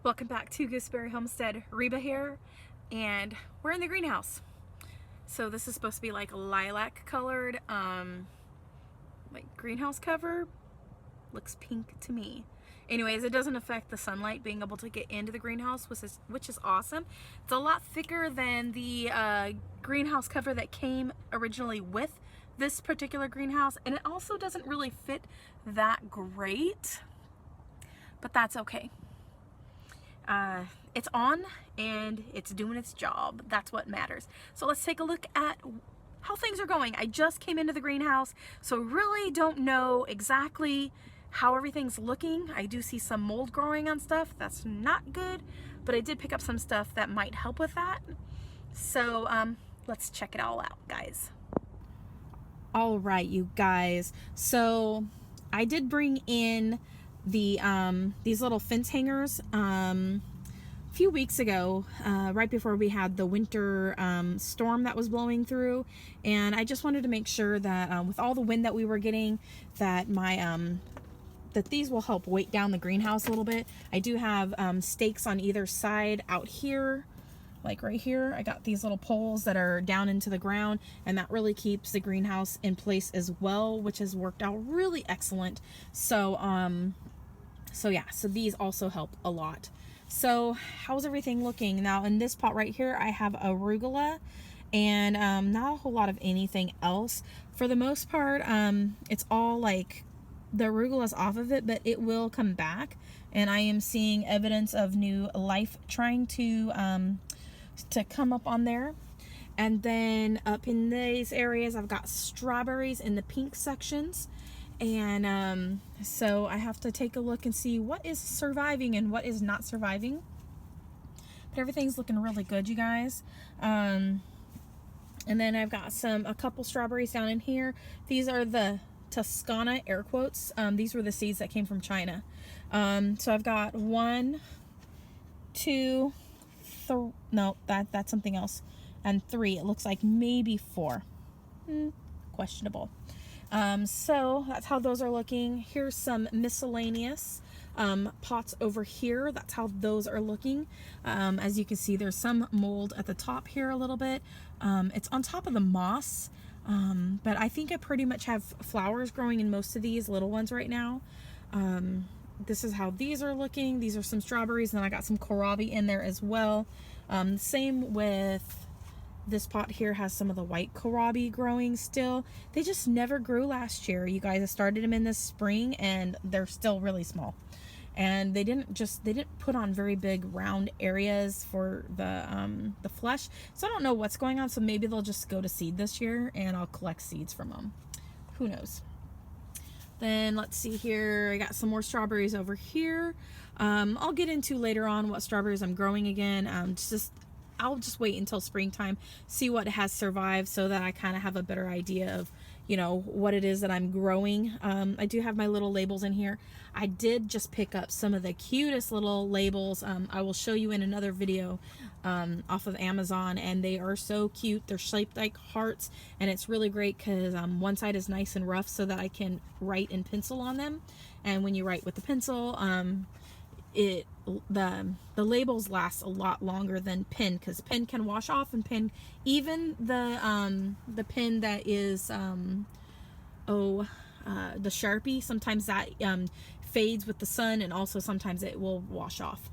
Welcome back to Gooseberry Homestead. Reba here, and we're in the greenhouse. So this is supposed to be like a lilac colored like greenhouse cover. Looks pink to me. Anyways, it doesn't affect the sunlight being able to get into the greenhouse, which is awesome. It's a lot thicker than the greenhouse cover that came originally with this particular greenhouse, and it also doesn't really fit that great, but that's okay. It's on and it's doing its job. That's what matters. So let's take a look at how things are going. I just came into the greenhouse, so really don't know exactly how everything's looking. I do see some mold growing on stuff. That's not good, but I did pick up some stuff that might help with that. So let's check it all out, guys. All right, you guys. So I did bring in the these little fence hangers a few weeks ago, right before we had the winter storm that was blowing through, and I just wanted to make sure that with all the wind that we were getting, that my that these will help weight down the greenhouse a little bit. I do have stakes on either side out here, like right here. I got these little poles that are down into the ground, and that really keeps the greenhouse in place as well, which has worked out really excellent. So yeah, so these also help a lot. So how's everything looking? Now in this pot right here, I have arugula and not a whole lot of anything else. For the most part, it's all like the arugula's off of it, but it will come back. And I am seeing evidence of new life trying to come up on there. And then up in these areas, I've got strawberries in the pink sections. And so I have to take a look and see what is surviving and what is not surviving. But everything's looking really good, you guys. And then I've got a couple strawberries down in here. These are the Toscana, air quotes. These were the seeds that came from China. So I've got 1, 2, 3, no, that's something else, and 3. It looks like maybe 4. Questionable. So that's how those are looking. Here's some miscellaneous pots over here. That's how those are looking. As you can see, there's some mold at the top here a little bit. It's on top of the moss, but I think I pretty much have flowers growing in most of these little ones right now. This is how these are looking. These are some strawberries, and then I got some kohlrabi in there as well. Same with this pot here, has some of the white kohlrabi growing still. They just never grew last year, you guys. I started them in this spring and they're still really small. And they didn't put on very big round areas for the flesh. So I don't know what's going on. So maybe they'll just go to seed this year and I'll collect seeds from them. Who knows? Then let's see here. I got some more strawberries over here. I'll get into later on what strawberries I'm growing again. I'll just wait until springtime, see what has survived, so that I kind of have a better idea of, you know, what it is that I'm growing. I do have my little labels in here. I did just pick up some of the cutest little labels. I will show you in another video off of Amazon, and they are so cute. They're shaped like hearts, and it's really great because one side is nice and rough so that I can write in pencil on them. And when you write with the pencil, the labels last a lot longer than pen, because pen can wash off, and pen, even the pen that is the Sharpie, sometimes that fades with the sun, and also sometimes it will wash off.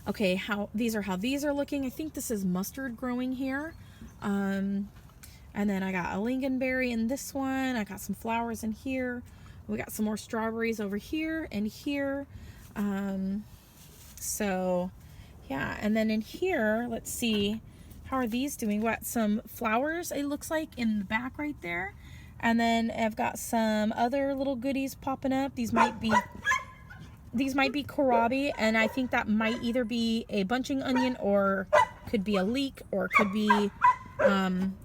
Okay, how these are looking. I think this is mustard growing here. And then I got a lingonberry in this one. I got some flowers in here. We got some more strawberries over here and here. So yeah, and then in here, let's see, how are these doing? Got some flowers, it looks like, in the back right there. And then I've got some other little goodies popping up. These might be kohlrabi, and I think that might either be a bunching onion, or could be a leek, or could be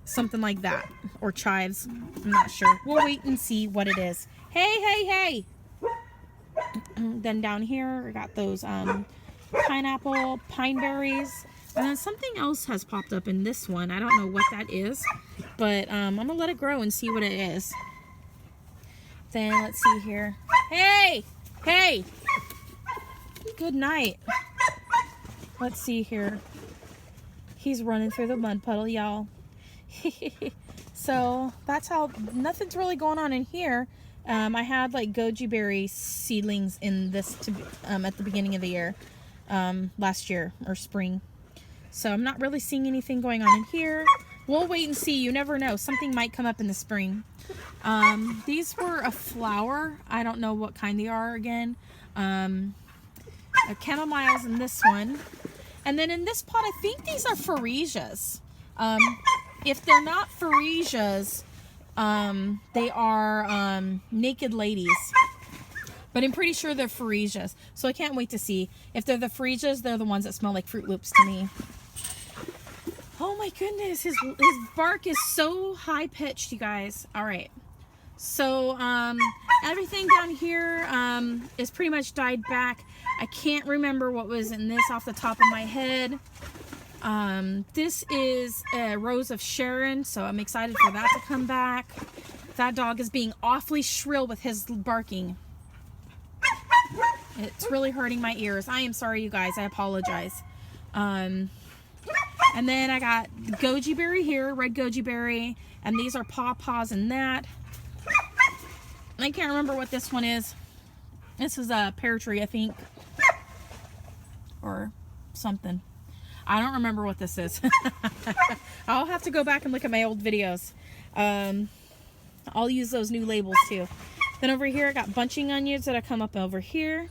something like that, or chives. I'm not sure. We'll wait and see what it is. Hey. Then down here, I got those pineapple, pine berries, and then something else has popped up in this one. I don't know what that is, but I'm gonna let it grow and see what it is. Then let's see here. Hey! Good night. Let's see here. He's running through the mud puddle, y'all. So that's how, nothing's really going on in here. I had like goji berry seedlings in this at the beginning of the year, last year or spring. So I'm not really seeing anything going on in here. We'll wait and see. You never know. Something might come up in the spring. These were a flower. I don't know what kind they are again. Chamomiles in this one. And then in this pot, I think these are Faresias. If they're not Faresias, they are Naked Ladies. But I'm pretty sure they're Faresias. So I can't wait to see. If they're the Faresias, they're the ones that smell like Fruit Loops to me. Oh my goodness, his bark is so high-pitched, you guys. All right. So everything down here is pretty much died back. I can't remember what was in this off the top of my head. This is a Rose of Sharon, so I'm excited for that to come back. That dog is being awfully shrill with his barking. It's really hurting my ears. I am sorry, you guys. I apologize. And then I got the goji berry here, red goji berry, and these are pawpaws and that. And I can't remember what this one is. This is a pear tree, I think, or something. I don't remember what this is. I'll have to go back and look at my old videos. I'll use those new labels too. Then over here I got bunching onions that I come up over here.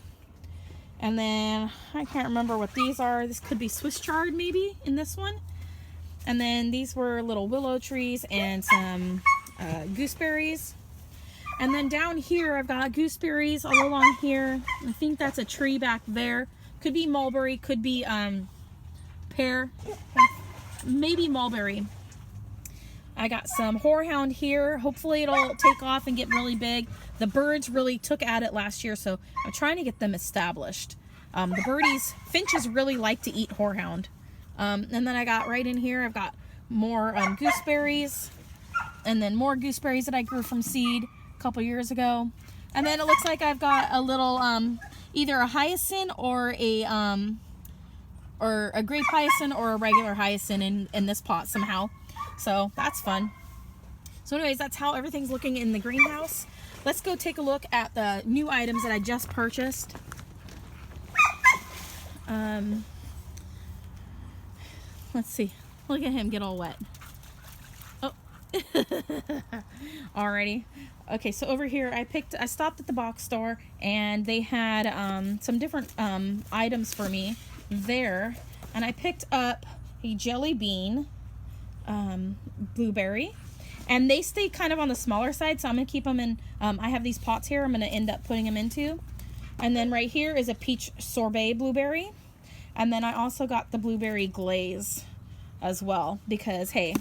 And then I can't remember what these are. This could be Swiss chard maybe in this one. And then these were little willow trees and some gooseberries. And then down here I've got gooseberries all along here. I think that's a tree back there. Could be mulberry, could be pear, maybe mulberry. I got some horehound here. Hopefully it'll take off and get really big. The birds really took at it last year, so I'm trying to get them established. The birdies, finches really like to eat horehound. And then I got right in here, I've got more gooseberries, and then more gooseberries that I grew from seed a couple years ago. And then it looks like I've got a little, either a hyacinth or a grape hyacinth or a regular hyacinth in this pot somehow. So that's fun. So anyways, that's how everything's looking in the greenhouse. Let's go take a look at the new items that I just purchased. Let's see. Look at him get all wet. Oh. Alrighty. Okay, so over here I stopped at the box store and they had some different items for me there. And I picked up a jelly bean blueberry. And they stay kind of on the smaller side, so I'm going to keep them in, I have these pots here I'm going to end up putting them into. And then right here is a peach sorbet blueberry. And then I also got the blueberry glaze as well, because, hey,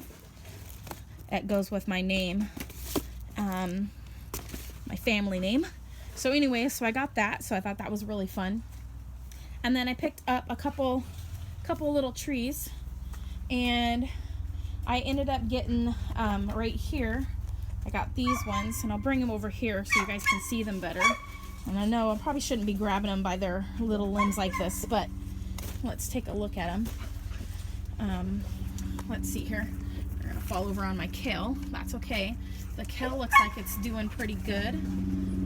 it goes with my name, my family name. So anyway, so I got that, so I thought that was really fun. And then I picked up a couple little trees, and I ended up getting right here, I got these ones, and I'll bring them over here so you guys can see them better. And I know I probably shouldn't be grabbing them by their little limbs like this, but let's take a look at them. Let's see here. They're gonna fall over on my kale. That's okay. The kale looks like it's doing pretty good.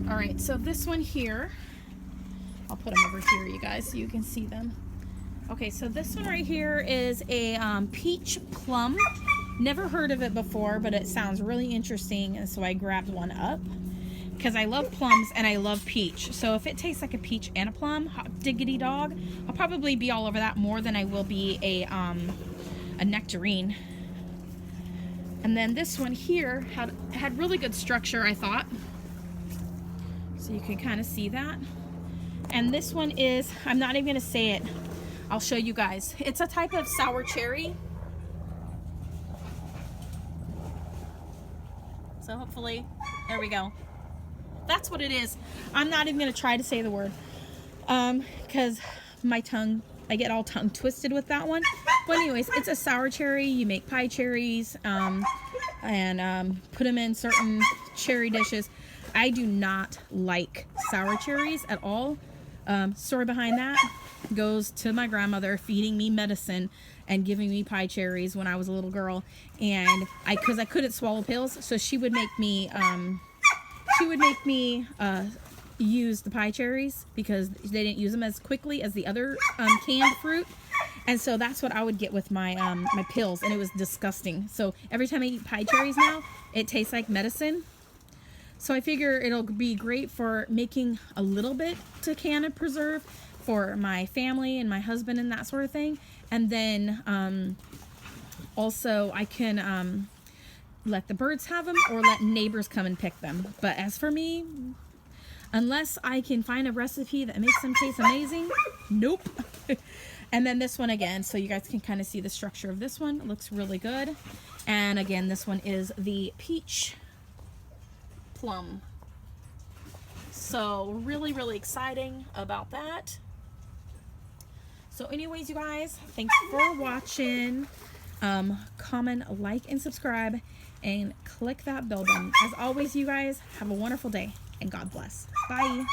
All right, so this one here, I'll put them over here, you guys, so you can see them. Okay, so this one right here is a peach plum. Never heard of it before, but it sounds really interesting, and so I grabbed one up because I love plums and I love peach. So if it tastes like a peach and a plum, hot diggity dog, I'll probably be all over that more than I will be a nectarine. And then this one here had really good structure, I thought. So you can kind of see that. And this one is, I'm not even going to say it. I'll show you guys. It's a type of sour cherry. So hopefully, there we go. That's what it is. I'm not even going to try to say the word. Because my tongue, I get all tongue twisted with that one. But anyways, it's a sour cherry. You make pie cherries and put them in certain cherry dishes. I do not like sour cherries at all. Story behind that goes to my grandmother feeding me medicine and giving me pie cherries when I was a little girl, and because I couldn't swallow pills, so she would make me use the pie cherries because they didn't use them as quickly as the other canned fruit. And so that's what I would get with my my pills, and it was disgusting. So every time I eat pie cherries now, it tastes like medicine. So I figure it'll be great for making a little bit to can and preserve for my family and my husband and that sort of thing. And then also I can let the birds have them or let neighbors come and pick them. But as for me, unless I can find a recipe that makes them taste amazing, nope. And then this one again, so you guys can kind of see the structure of this one. It looks really good. And again, this one is the peach plum. So really, really exciting about that. So anyways, you guys, thanks for watching. Comment, like, and subscribe, and click that bell button. As always, you guys, have a wonderful day, and God bless. Bye.